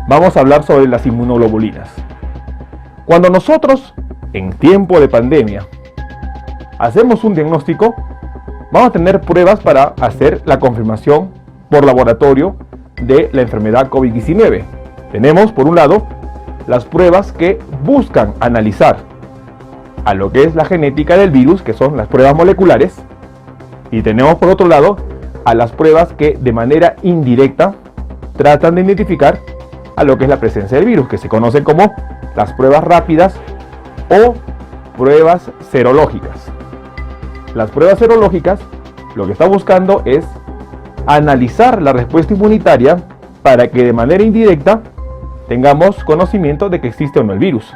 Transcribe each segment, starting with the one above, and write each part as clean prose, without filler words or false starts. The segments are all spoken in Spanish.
vamos a hablar sobre las inmunoglobulinas. Cuando nosotros, en tiempo de pandemia, hacemos un diagnóstico, vamos a tener pruebas para hacer la confirmación por laboratorio de la enfermedad COVID-19. Tenemos, por un lado, las pruebas que buscan analizar a lo que es la genética del virus, que son las pruebas moleculares, y tenemos, por otro lado, a las pruebas que de manera indirecta tratan de identificar a lo que es la presencia del virus, que se conocen como las pruebas rápidas o pruebas serológicas. Las pruebas serológicas lo que está buscando es analizar la respuesta inmunitaria para que de manera indirecta tengamos conocimiento de que existe o no el virus.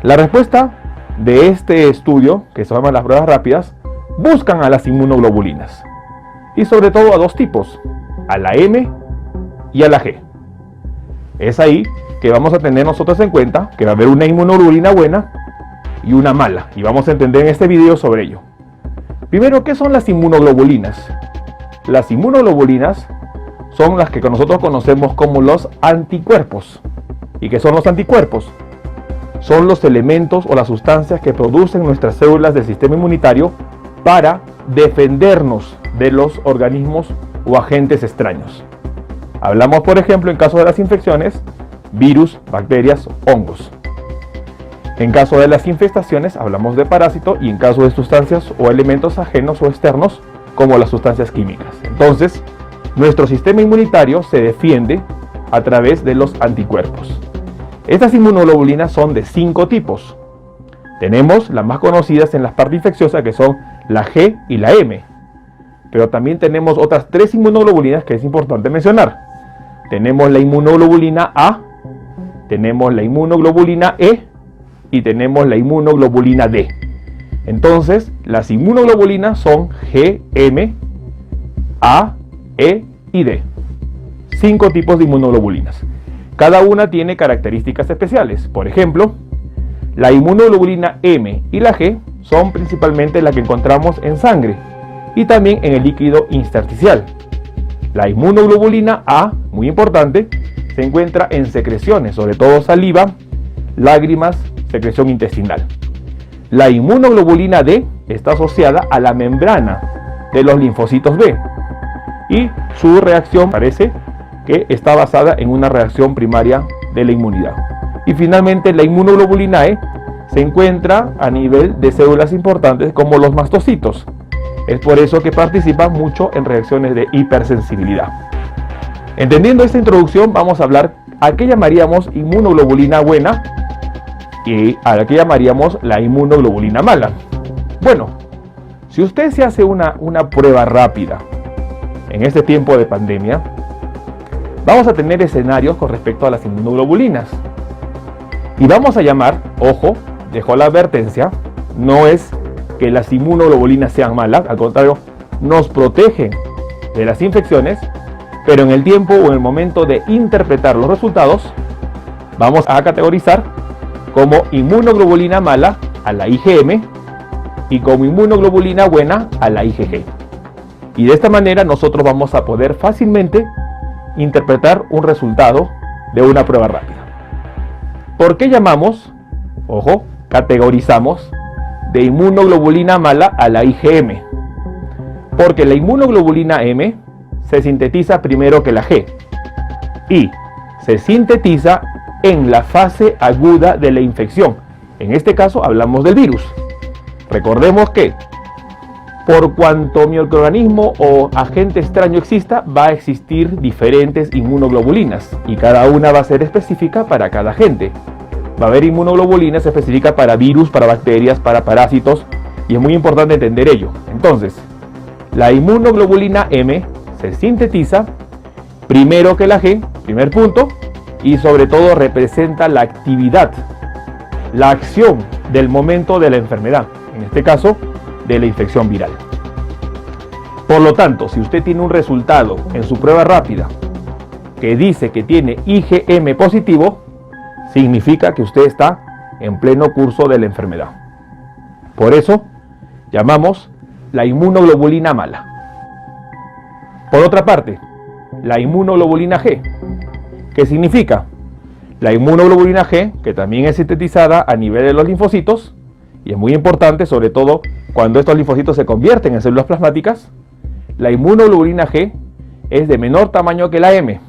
La respuesta de este estudio, que se llama las pruebas rápidas, buscan a las inmunoglobulinas y sobre todo a dos tipos, a la M y a la G. Es ahí que vamos a tener nosotros en cuenta que va a haber una inmunoglobulina buena y una mala, y vamos a entender en este video sobre ello. Primero, ¿qué son las inmunoglobulinas? Las inmunoglobulinas son las que nosotros conocemos como los anticuerpos. ¿Y qué son los anticuerpos? Son los elementos o las sustancias que producen nuestras células del sistema inmunitario para defendernos de los organismos o agentes extraños. Hablamos, por ejemplo, en caso de las infecciones, virus, bacterias, hongos. En caso de las infestaciones, hablamos de parásitos, y en caso de sustancias o elementos ajenos o externos, como las sustancias químicas. Entonces, nuestro sistema inmunitario se defiende a través de los anticuerpos. Estas inmunoglobulinas son de 5 tipos. Tenemos las más conocidas en las partes infecciosas, que son la G y la M. Pero también tenemos otras 3 inmunoglobulinas que es importante mencionar. Tenemos la inmunoglobulina A, tenemos la inmunoglobulina E y tenemos la inmunoglobulina D. Entonces, las inmunoglobulinas son G, M, A, E y D. 5 tipos de inmunoglobulinas. Cada una tiene características especiales. Por ejemplo, la inmunoglobulina M y la G son principalmente las que encontramos en sangre y también en el líquido intersticial. La inmunoglobulina A, muy importante, se encuentra en secreciones, sobre todo saliva, lágrimas, secreción intestinal. La inmunoglobulina D está asociada a la membrana de los linfocitos B y su reacción parece que está basada en una reacción primaria de la inmunidad. Y finalmente, la inmunoglobulina E se encuentra a nivel de células importantes como los mastocitos. Es por eso que participa mucho en reacciones de hipersensibilidad. Entendiendo esta introducción, vamos a hablar a qué llamaríamos inmunoglobulina buena y a la que llamaríamos la inmunoglobulina mala. Bueno, si usted se hace una prueba rápida en este tiempo de pandemia, vamos a tener escenarios con respecto a las inmunoglobulinas. Y vamos a llamar, ojo, dejo la advertencia, no es que las inmunoglobulinas sean malas, al contrario, nos protegen de las infecciones, pero en el tiempo o en el momento de interpretar los resultados, vamos a categorizar como inmunoglobulina mala a la IgM y como inmunoglobulina buena a la IgG. Y de esta manera nosotros vamos a poder fácilmente interpretar un resultado de una prueba rápida. ¿Por qué llamamos, ojo, categorizamos de inmunoglobulina mala a la IgM? Porque la inmunoglobulina M se sintetiza primero que la G y se sintetiza en la fase aguda de la infección. En este caso hablamos del virus. Recordemos que por cuanto microorganismo o agente extraño exista, va a existir diferentes inmunoglobulinas y cada una va a ser específica para cada agente. Va a haber inmunoglobulinas específicas para virus, para bacterias, para parásitos, y es muy importante entender ello. Entonces, la inmunoglobulina M se sintetiza primero que la G, primer punto, y sobre todo representa la actividad, la acción del momento de la enfermedad, en este caso de la infección viral. Por lo tanto, si usted tiene un resultado en su prueba rápida que dice que tiene IgM positivo, significa que usted está en pleno curso de la enfermedad. Por eso llamamos la inmunoglobulina mala. Por otra parte, la inmunoglobulina G ¿Qué significa? La inmunoglobulina G, que también es sintetizada a nivel de los linfocitos, y es muy importante, sobre todo cuando estos linfocitos se convierten en células plasmáticas, la inmunoglobulina G es de menor tamaño que la M.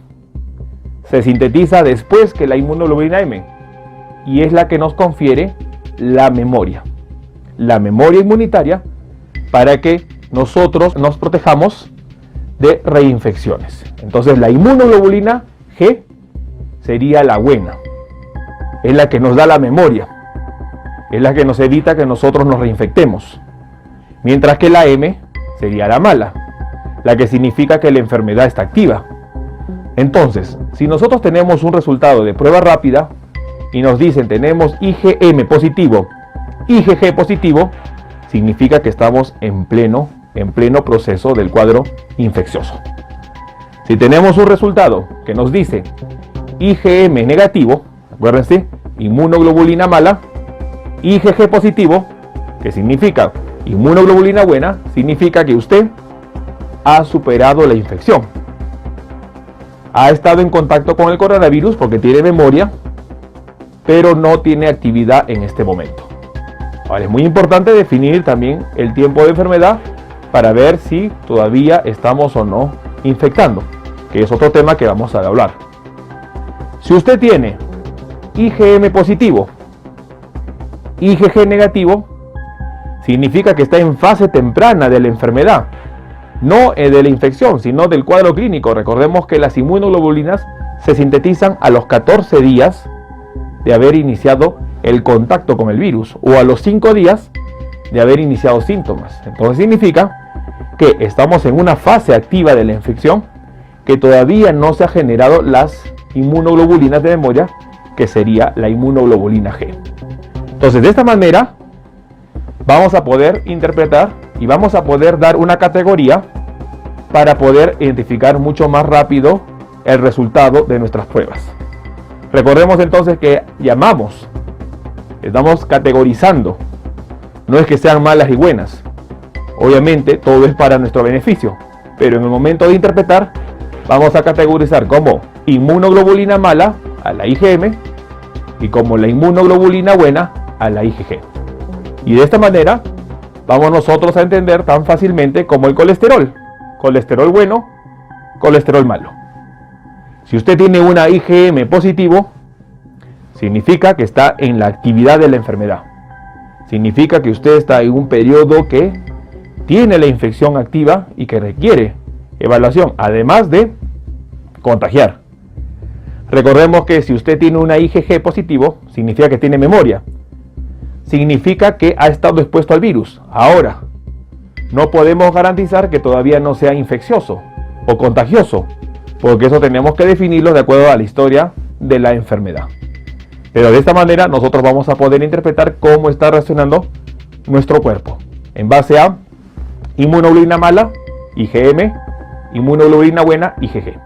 Se sintetiza después que la inmunoglobulina M, y es la que nos confiere la memoria inmunitaria para que nosotros nos protejamos de reinfecciones. Entonces la inmunoglobulina G sería la buena, es la que nos da la memoria, es la que nos evita que nosotros nos reinfectemos, mientras que la M sería la mala, la que significa que la enfermedad está activa. Entonces, si nosotros tenemos un resultado de prueba rápida y nos dicen tenemos IgM positivo, IgG positivo, significa que estamos en pleno proceso del cuadro infeccioso. Si tenemos un resultado que nos dice IgM negativo, acuérdense, inmunoglobulina mala, IgG positivo, que significa inmunoglobulina buena, significa que usted ha superado la infección. Ha estado en contacto con el coronavirus porque tiene memoria, pero no tiene actividad en este momento. Ahora, es muy importante definir también el tiempo de enfermedad para ver si todavía estamos o no infectando, que es otro tema que vamos a hablar. Si usted tiene IgM positivo, IgG negativo, significa que está en fase temprana de la enfermedad, no de la infección, sino del cuadro clínico. Recordemos que las inmunoglobulinas se sintetizan a los 14 días de haber iniciado el contacto con el virus o a los 5 días de haber iniciado síntomas. Entonces significa que estamos en una fase activa de la infección, que todavía no se ha generado las inmunoglobulinas de memoria, que sería la inmunoglobulina G. Entonces, de esta manera vamos a poder interpretar y vamos a poder dar una categoría para poder identificar mucho más rápido el resultado de nuestras pruebas. Recordemos entonces que estamos categorizando, no es que sean malas y buenas, obviamente todo es para nuestro beneficio, pero en el momento de interpretar vamos a categorizar como inmunoglobulina mala a la IgM y como la inmunoglobulina buena a la IgG. Y de esta manera vamos nosotros a entender tan fácilmente como el colesterol bueno, colesterol malo. Si usted tiene una IgM positivo, significa que está en la actividad de la enfermedad. Significa que usted está en un periodo que tiene la infección activa y que requiere evaluación, además de contagiar. Recordemos que si usted tiene una IgG positivo, significa que tiene memoria. Significa que ha estado expuesto al virus. Ahora, no podemos garantizar que todavía no sea infeccioso o contagioso, porque eso tenemos que definirlo de acuerdo a la historia de la enfermedad. Pero de esta manera nosotros vamos a poder interpretar cómo está reaccionando nuestro cuerpo en base a inmunoglobulina mala, IgM, inmunoglobulina buena, IgG.